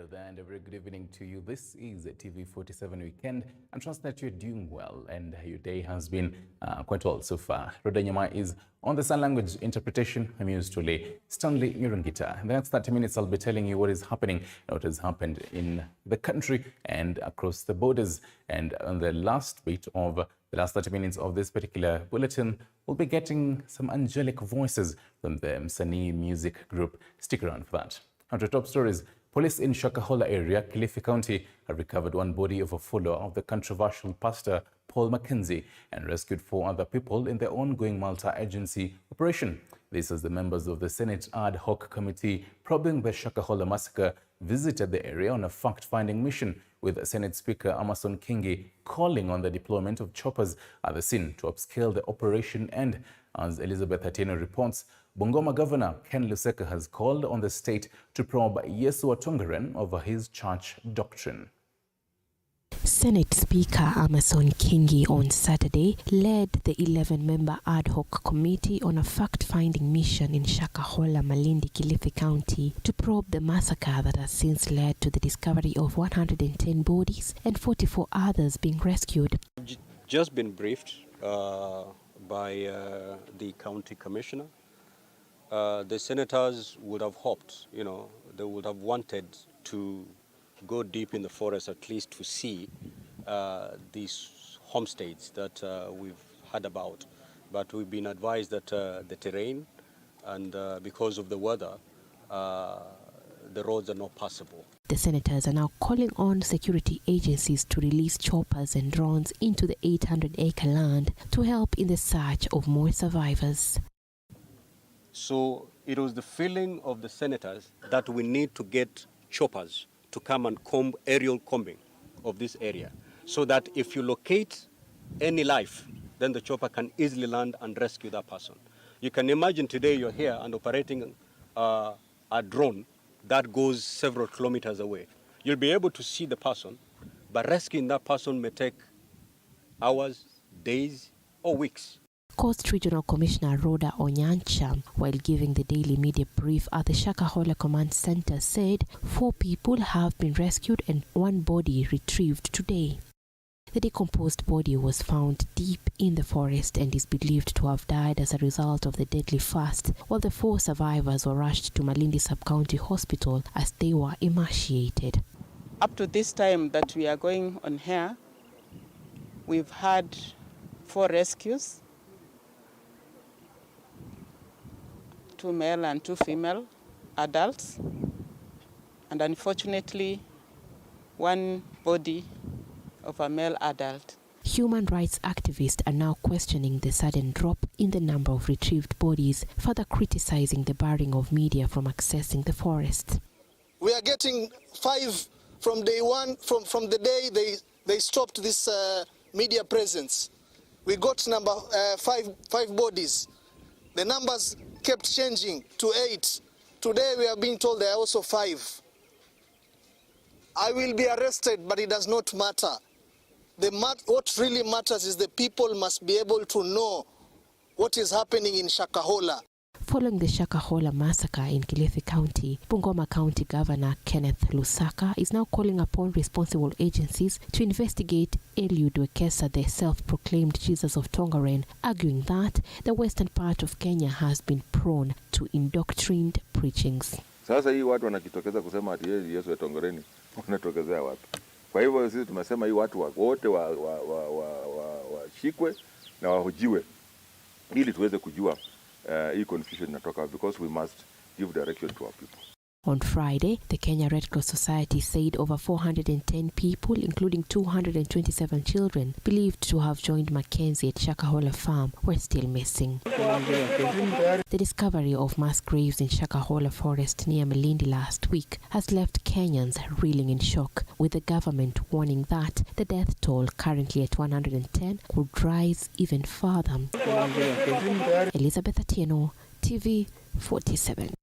Hello there and a very good evening to you. This is a TV47 weekend. I trust that you're doing well and your day has been quite well so far. Roda Nyama is on the sign language interpretation. I'm used to Stanley Nyurungita. In the next 30 minutes, I'll be telling you what is happening and what has happened in the country and across the borders. And on the last 30 minutes of this particular bulletin, we'll be getting some angelic voices from the Msanii music group. Stick around for that. On to top stories. Police in Shakahola area, Kilifi County, have recovered one body of a follower of the controversial pastor Paul Mackenzie and rescued 4 other people in the ongoing multi-agency operation. This as the members of the Senate ad hoc committee probing the Shakahola massacre visited the area on a fact-finding mission, with Senate Speaker Amason Kingi calling on the deployment of choppers at the scene to upscale the operation. And as Elizabeth Atieno reports, Bungoma Governor Ken Luseka has called on the state to probe Yesu Tongaren over his church doctrine. Senate Speaker Amason Kingi on Saturday led the 11-member ad hoc committee on a fact-finding mission in Shakahola, Malindi, Kilifi County to probe the massacre that has since led to the discovery of 110 bodies and 44 others being rescued. Just been briefed by the county commissioner. The senators would have hoped, they would have wanted to go deep in the forest at least to see these homesteads that we've heard about. But we've been advised that the terrain and because of the weather, the roads are not passable. The senators are now calling on security agencies to release choppers and drones into the 800-acre land to help in the search of more survivors. So it was the feeling of the senators that we need to get choppers to come and comb aerial combing of this area, so that if you locate any life, then the chopper can easily land and rescue that person. You can imagine today you're here and operating a drone that goes several kilometers away. You'll be able to see the person, but rescuing that person may take hours, days, or weeks. Coast Regional Commissioner Rhoda Onyancha, while giving the daily media brief at the Shakahola Command Center, said 4 people have been rescued and 1 body retrieved today. The decomposed body was found deep in the forest and is believed to have died as a result of the deadly fast, while the 4 survivors were rushed to Malindi Sub-County Hospital as they were emaciated. Up to this time that we are going on here, we've had 4 rescues, 2 male and 2 female adults, and unfortunately 1 body of a male adult. Human rights activists are now questioning the sudden drop in the number of retrieved bodies, further criticizing the barring of media from accessing the forest. We are getting 5 from day 1, from the day they stopped this media presence. We got number 5 bodies. The numbers kept changing to 8. Today we are being told there are also 5. I will be arrested, but it does not matter. What really matters is the people must be able to know what is happening in Shakahola. Following the Shakahola massacre in Kilifi County, Bungoma County Governor Kenneth Lusaka is now calling upon responsible agencies to investigate Eliud Wekesa, the self-proclaimed Jesus of Tongaren, arguing that the western part of Kenya has been prone to indoctrined preachings. Sasa hii watu wanakitokeza kusema ati Yesu wa Tongoreni, wanatokezea wapi? Kwa hivyo sisi tumesema hii watu wote washikwe na wahojiwe ili tuweze kujua hii confusion inatoka, because we must give direction to our people. On Friday, the Kenya Red Cross Society said over 410 people, including 227 children, believed to have joined Mackenzie at Shakahola Farm, were still missing. The discovery of mass graves in Shakahola Forest near Malindi last week has left Kenyans reeling in shock, with the government warning that the death toll, currently at 110, could rise even further. Elizabeth Atieno, TV47.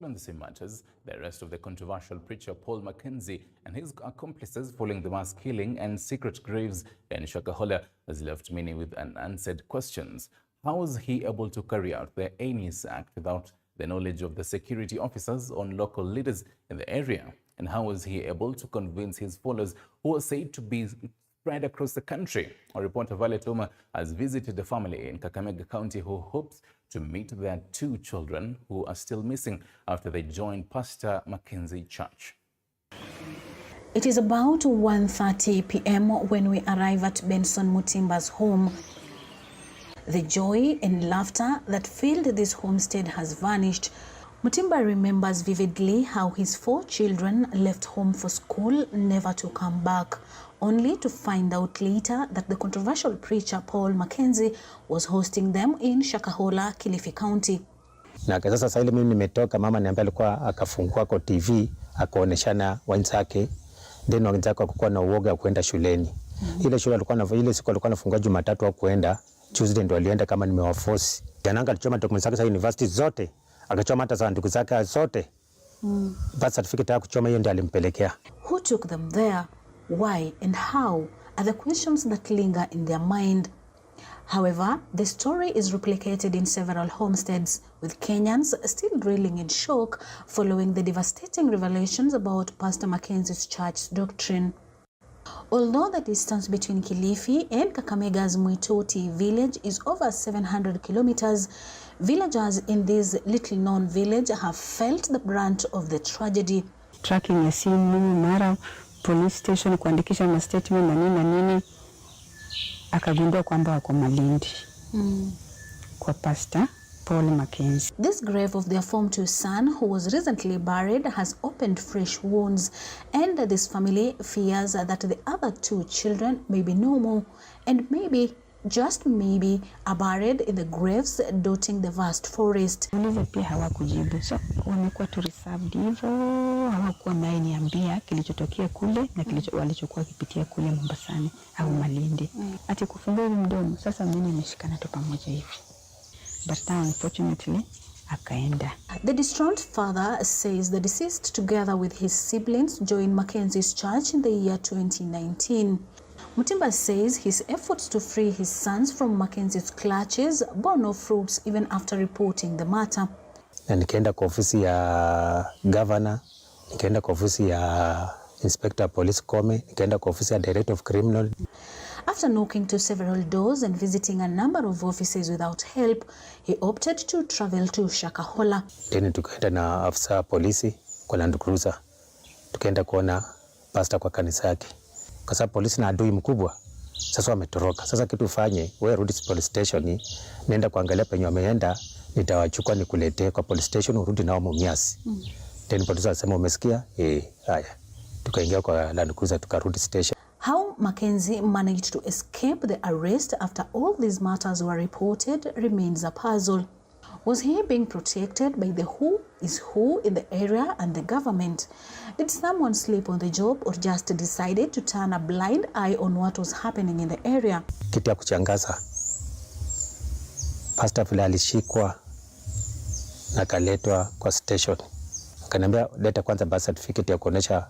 On the same matters, the arrest of the controversial preacher Paul Mackenzie and his accomplices following the mass killing and secret graves in Shakahola has left many with unanswered questions. How was he able to carry out the heinous act without the knowledge of the security officers on local leaders in the area? And how was he able to convince his followers, who are said to be spread across the country? Our reporter Violet Oma has visited a family in Kakamega County who hopes to meet their 2 children who are still missing after they joined Pastor Mackenzie Church. It is about 1:30 p.m. when we arrive at Benson Mutimba's home. The joy and laughter that filled this homestead has vanished. Mutimba remembers vividly how his 4 children left home for school, never to come back, only to find out later that the controversial preacher Paul Mackenzie was hosting them in Shakahola, Kilifi County. Na sasa ile mimi nimetoka, mama niambia alikuwa akafungua kwa TV akaoneshana wenzake, then wenzake wakakuwa na uoga kwenda shuleni. Ile shule alikuwa na ile siku alikuwa anafungua Jumatatu wa kwenda, Tuesday ndo alienda kama nimewaforce. Jananga alichoma documents zake za university zote, akachoma hata za ndugu zake zote. Birth certificate ya kuchoma hiyo ndio alimpelekea. Who took them there? Why and how are the questions that linger in their mind. However, the story is replicated in several homesteads, with Kenyans still reeling in shock following the devastating revelations about Pastor Mackenzie's church's doctrine. Although the distance between Kilifi and Kakamega's Mwitoti village is over 700 kilometers, villagers in this little-known village have felt the brunt of the tragedy. Tracking ya simu, mara police station kuandikisha na statement na nini, akagundua kwamba wako Malindi kwa Pastor Paul Mackenzie. This grave of their former 2 son, who was recently buried, has opened fresh wounds, and this family fears that the other 2 children may be no more, and maybe, just maybe, are buried in the graves dotting the vast forest. Waliza pia hawakujibu, so wamekuwa tu reserved hivyo, hawakuwa naye niambia kilichotokea kule na walichokuwa kipitia kule Mombasani au Malindi. Ati kufungua mdomo, sasa mimi nimeshikana tu pamoja hivi. But now, unfortunately, akaenda. The distraught father says the deceased, together with his siblings, joined Mackenzie's church in the year 2019. Mutimba says his efforts to free his sons from Mackenzie's clutches bore no fruits even after reporting the matter. Na nikaenda kwa ofisi ya governor, nikaenda kwa ofisi ya inspector police Kome, nikaenda kwa ofisi ya director of criminal. After knocking to several doors and visiting a number of offices without help, he opted to travel to Shakahola. Then tukaenda na afisa polisi kwa Land Cruiser. Tukaenda kuona pastor kwa kanisa yake. Kwa sababu polisi na adui mkubwa, sasa wametoroka. Sasa kitu ufanye, wewe rudi police station, nenda kuangalia penye wameenda, nitawachukua nikuletee kwa police station, urudi nao Mumias. Then polisi alisema umesikia? Haya. Tukaingia kwa Land Cruiser, tukarudi station. How Mackenzie managed to escape the arrest after all these matters were reported remains a puzzle. Was he being protected by the who is who in the area and the government? Did someone sleep on the job or just decided to turn a blind eye on what was happening in the area? Kitu ya kuchangaza, pastor vile alishikwa na kaletwa kwa station. Akaniambia leta kwanza birth certificate ya kuonesha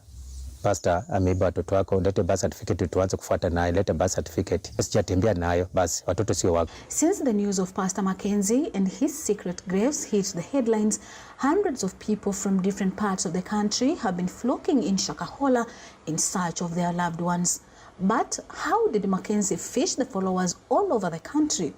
pastor ameiba watoto wako, leta birth certificate tuanze kufuata naye, leta birth certificate. Sijatembea nayo, basi watoto sio wako. Since the news of Pastor Mackenzie and his secret graves hit the headlines, hundreds of people from different parts of the country have been flocking in Shakahola in search of their loved ones. But how did Mackenzie fish the followers all over the country?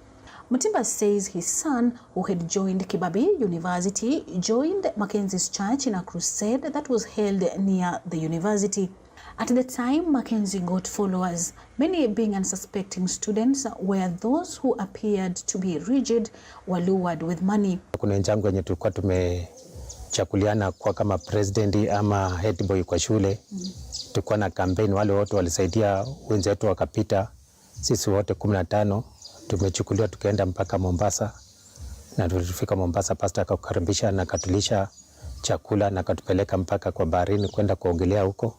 Mutimba says his son, who had joined Kibabii University, joined Mackenzie's church in a crusade that was held near the university. At the time Mackenzie got followers, many being unsuspecting students, where those who appeared to be rigid were lured with money. Kuna wenzangu wenye tulikuwa tumechakuliana kwa kama president ama head boy kwa shule. Tulikuwa na campaign, wale wote walisaidia wenzetu wakapita. Sisi wote 15 tumechukuliwa tukaenda mpaka Mombasa, na tulifika Mombasa pastor akakaribisha na katulisha chakula na katupeleka mpaka kwa baharini kwenda kuogelea huko.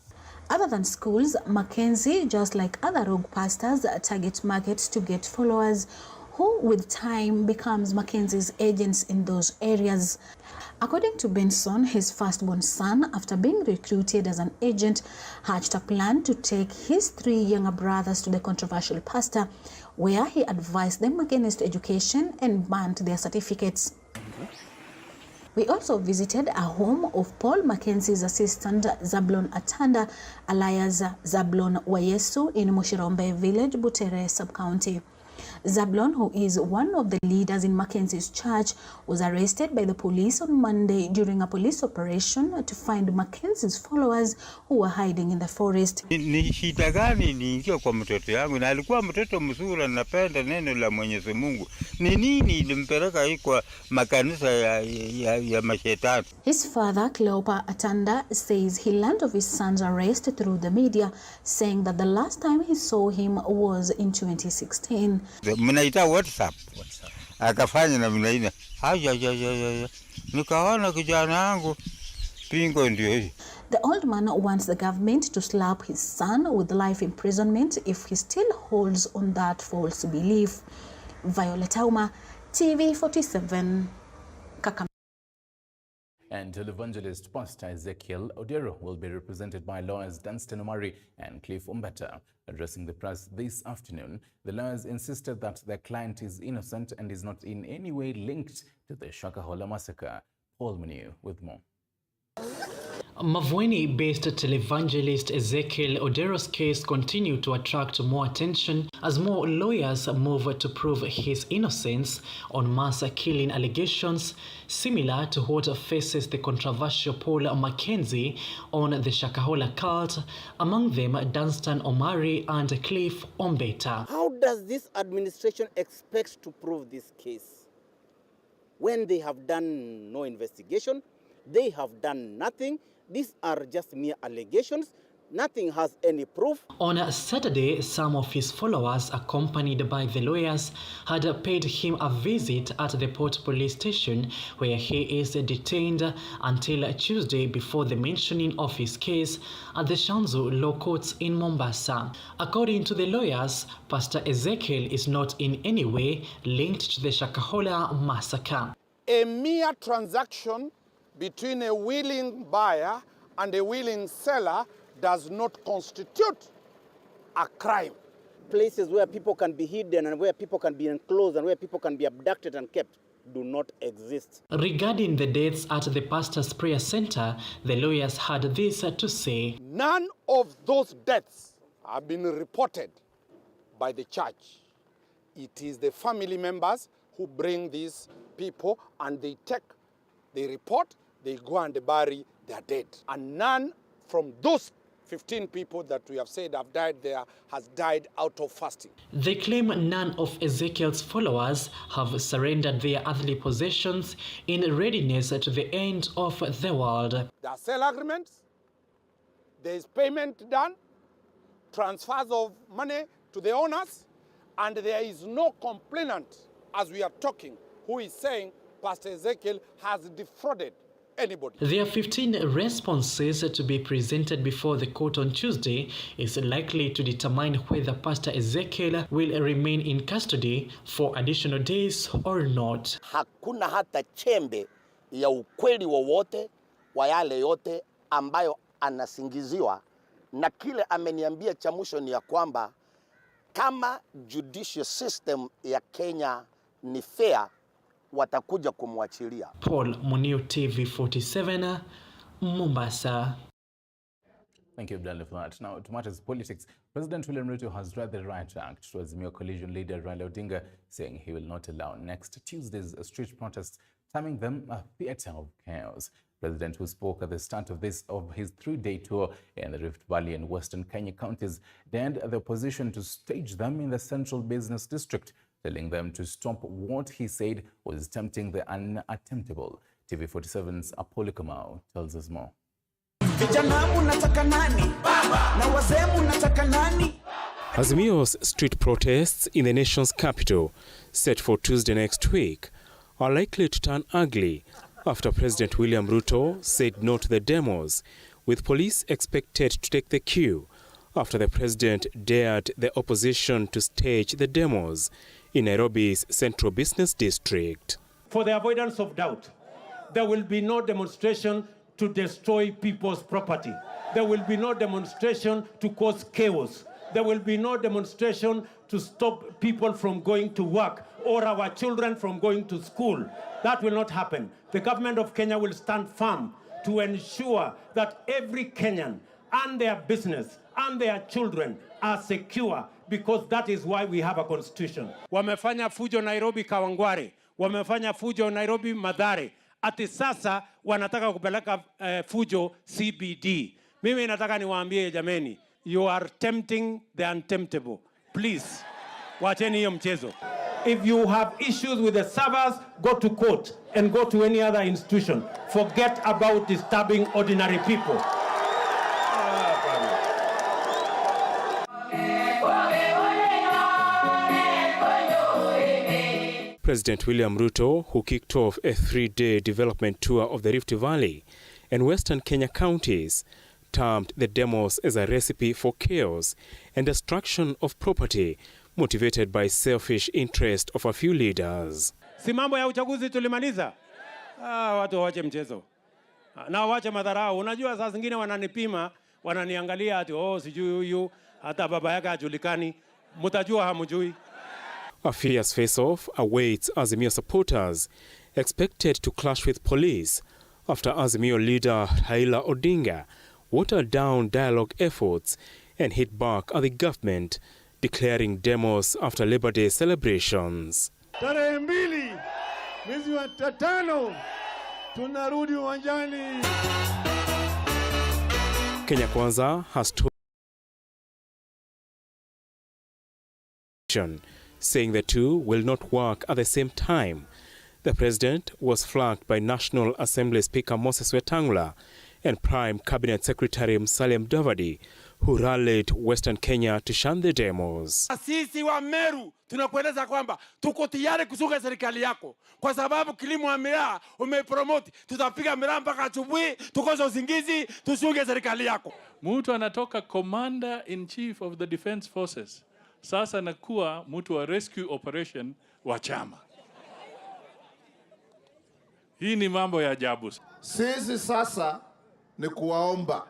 Other than schools, Mackenzie, just like other rogue pastors, target markets to get followers, who with time becomes Mackenzie's agents in those areas. According to Benson, his firstborn son, after being recruited as an agent, hatched a plan to take his 3 younger brothers to the controversial pastor, where he advised them against education and banned their certificates. We also visited a home of Paul Mackenzie's assistant Zablon Atanda, alias Zablon Wayesu, in Mushirombe Village, Butere Sub-County. Zablon, who is one of the leaders in Mackenzie's church, was arrested by the police on Monday during a police operation to find Mackenzie's followers who were hiding in the forest. Ni shida gani niingia kwa mtoto yangu, na alikuwa mtoto mzuri, anapenda neno la Mwenyezi Mungu. Ni nini ilimpeleka hii kwa makanisa ya mashetani? His father, Cleopa Atanda, says he learned of his son's arrest through the media, saying that the last time he saw him was in 2016. Mnaita WhatsApp. Akafanya na mnaina. Nikaona kijana wangu pingo ndio hii. The old man wants the government to slap his son with life imprisonment if he still holds on that false belief. Violet Auma, TV47, Kakamega. And televangelist Pastor Ezekiel Odero will be represented by lawyers Dunstan Omari and Cliff Umbeta. Addressing the press this afternoon, the lawyers insisted that their client is innocent and is not in any way linked to the Shakahola massacre. Paul Muniu with more. Mavueni-based televangelist Ezekiel Odero's case continued to attract more attention as more lawyers move to prove his innocence on mass killing allegations similar to what faces the controversial Paul Mackenzie on the Shakahola cult, among them Dunstan Omari and Cliff Umbeta. How does this administration expect to prove this case when they have done no investigation? They have done nothing. These are just mere allegations. Nothing has any proof. On Saturday, some of his followers, accompanied by the lawyers, had paid him a visit at the Port Police Station, where he is detained until Tuesday before the mentioning of his case at the Shanzu Law Courts in Mombasa. According to the lawyers, Pastor Ezekiel is not in any way linked to the Shakahola massacre. A mere transaction between a willing buyer and a willing seller does not constitute a crime. Places where people can be hidden and where people can be enclosed and where people can be abducted and kept do not exist. Regarding the deaths at the pastor's prayer center, the lawyers had this to say. None of those deaths have been reported by the church. It is the family members who bring these people and they report, they go and bury their dead. And none from those 15 people that we have said have died there has died out of fasting. They claim none of Ezekiel's followers have surrendered their earthly possessions in readiness to the end of the world. There are sale agreements, there is payment done, transfers of money to the owners, and there is no complainant, as we are talking, who is saying Pastor Ezekiel has defrauded anybody. There are 15 responses to be presented before the court on Tuesday is likely to determine whether Pastor Ezekiel will remain in custody for additional days or not. Hakuna hata chembe ya ukweli wowote wa yale yote ambayo anasingiziwa, na kile ameniambia cha mwisho ni ya kwamba kama judicial system ya Kenya ni fair, watakuja kumwachilia. Paul Muniu, TV47, Mombasa. Thank you, Abdullah, for that. Now, to matters politics, President William Ruto has read the right act to Azimio coalition leader Raila Odinga, saying he will not allow next Tuesday's street protests, terming them a theatre of chaos. President, who spoke at the start of his 3-day tour in the Rift Valley and Western Kenya counties, dared the opposition to stage them in the Central Business District, telling them to stop what he said was attempting the unattemptable. TV47's Apollo Kamau tells us more. Azimio's street protests in the nation's capital, set for Tuesday next week, are likely to turn ugly after President William Ruto said no to the demos, with police expected to take the cue after the president dared the opposition to stage the demos in Nairobi's Central Business District. For the avoidance of doubt, there will be no demonstration to destroy people's property. There will be no demonstration to cause chaos. There will be no demonstration to stop people from going to work or our children from going to school. That will not happen. The government of Kenya will stand firm to ensure that every Kenyan and their business and their children are secure, because that is why we have a constitution. Wamefanya fujo Nairobi Kawangware, wamefanya fujo Nairobi Mathare, ati sasa wanataka kupeleka fujo CBD. Mimi nataka niwaambie jameni, you are tempting the untemptable. Please, wacheni hiyo mchezo. If you have issues with the servers, go to court and go to any other institution. Forget about disturbing ordinary people. President William Ruto, who kicked off a 3-day development tour of the Rift Valley and Western Kenya counties, termed the demos as a recipe for chaos and destruction of property motivated by selfish interest of a few leaders. Si mambo ya uchaguzi tulimaliza? Watu wache mchezo. Na wache madharau. Unajua saa zingine wananipima, wananiangalia ati sijui huyu, hata baba yake hajulikani. Mtajua hamjui. A fierce face-off awaits Azimio supporters, expected to clash with police after Azimio leader Raila Odinga watered down dialogue efforts and hit back at the government, declaring demos after Labor Day celebrations. Tarehe 2 mwezi wa 5 tunarudi uwanjani. Kenya Kwanza has told, saying the two will not work at the same time. The president was flanked by National Assembly Speaker Moses Wetangula and Prime Cabinet Secretary Musalia Mudavadi, who rallied Western Kenya to shun the demos. Sisi wa Meru tunakueleza kwamba tuko tayari kusunga serikali yako kwa sababu kilimo wa miraa umepromote. Tutapiga miraa mpaka asubuhi, tukoze usingizi, tusunge serikali yako. Mtu anatoka Commander in Chief of the Defense Forces, sasa nakuwa mtu wa rescue operation wa chama. Hii ni mambo ya ajabu. Sisi sasa ni kuwaomba,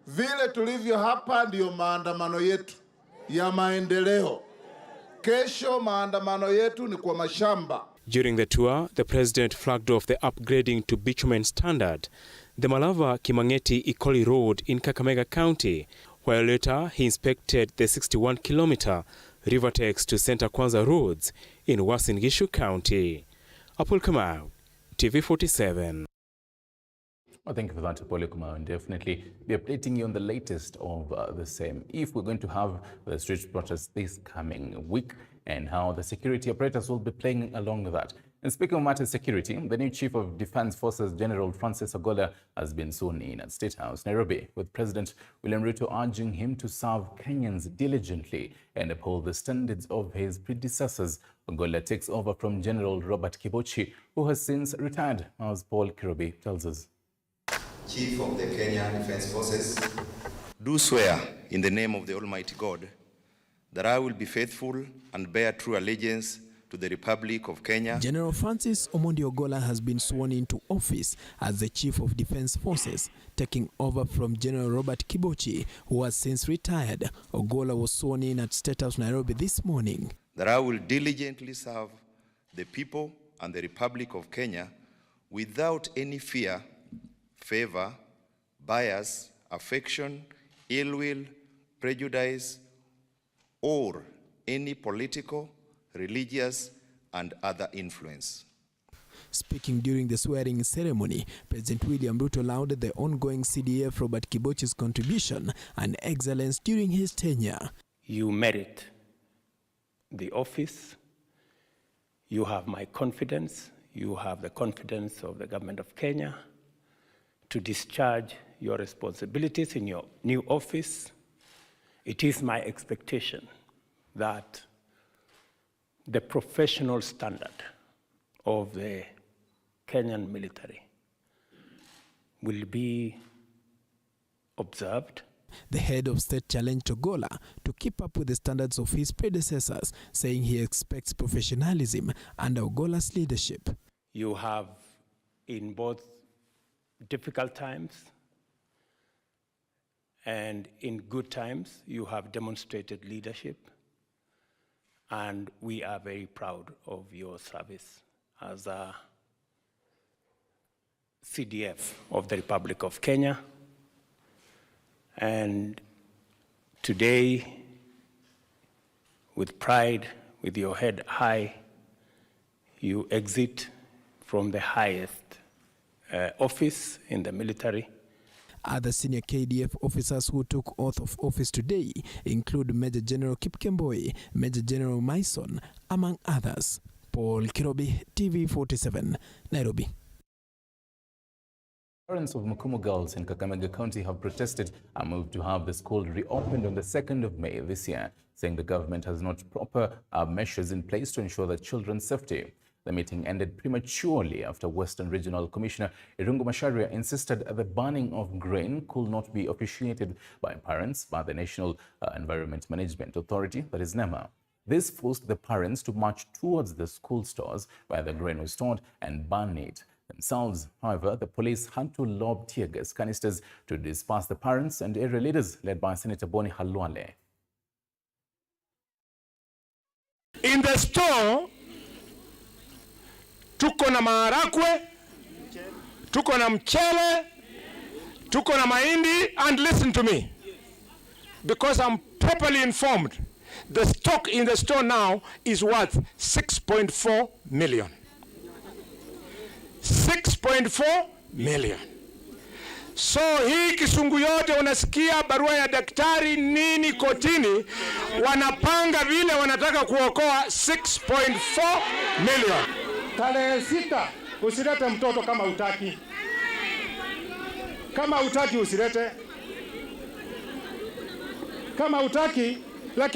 vile tulivyo hapa ndiyo maandamano yetu ya maendeleo. Kesho maandamano yetu ni kwa mashamba. During the tour, the president flagged off the upgrading to bitumen standard, the Malava Kimangeti Ikoli Road in Kakamega County, while later he inspected the 61-kilometer Rivertex to Center Kwanza roads in Uasin Gishu County. Apol Kamau, TV47. Well, thank you for that, Apollo Kumar, and definitely be updating you on the latest of the same. If we're going to have the street protests this coming week and how the security operators will be playing along with that. And speaking of matters security, the new Chief of Defense Forces, General Francis Ogolla, has been sworn in at State House, Nairobi, with President William Ruto urging him to serve Kenyans diligently and uphold the standards of his predecessors. Ogolla takes over from General Robert Kibochi, who has since retired, as Paul Kirobi tells us. Chief of the Kenya Defense Forces, do swear in the name of the Almighty God that I will be faithful and bear true allegiance to the Republic of Kenya. General Francis Omondi Ogolla has been sworn into office as the Chief of Defense Forces, taking over from General Robert Kibochi, who has since retired. Ogolla was sworn in at State House, Nairobi this morning. That I will diligently serve the people and the Republic of Kenya without any fear, favor, bias, affection, ill will, prejudice, or any political, religious, and other influence. Speaking during the swearing ceremony, President William Ruto lauded the ongoing CDF Robert Kibochi's contribution and excellence during his tenure. You merit the office. You have my confidence. You have the confidence of the government of Kenya to discharge your responsibilities in your new office. It is my expectation that the professional standard of the Kenyan military will be observed. The head of state challenged Ogolla to keep up with the standards of his predecessors, saying he expects professionalism under Ogolla's leadership. You have, in both difficult times and in good times, you have demonstrated leadership. And we are very proud of your service as a CDF of the Republic of Kenya. And today, with pride, with your head high, you exit from the highest office in the military. Other senior KDF officers who took oath of office today include Major General Kipkemboi, Major General Mason, among others. Paul Kirobi, TV47, Nairobi. Parents of Mukumu Girls in Kakamega County have protested a move to have the school reopened on the 2nd of May this year, saying the government has not proper measures in place to ensure the children's safety. The meeting ended prematurely after Western Regional Commissioner Irungu Macharia insisted the banning of grain could not be officiated by parents by the National Environment Management Authority, that is NEMA. This forced the parents to march towards the school stores where the grain was stored and ban it themselves. However, the police had to lob tear gas canisters to disperse the parents and area leaders led by Senator Boni Halwale. In the store, tuko na maharagwe, tuko na mchele, tuko na mahindi, and listen to me, because I'm properly informed. The stock in the store now is worth 6.4 million. 6.4 million. So hii kisungu yote unasikia barua ya daktari nini kotini, wanapanga vile wanataka kuokoa 6.4 million. Tarehe 6 usilete mtoto kama utaki. Kama utaki usilete. Kama utaki, lakini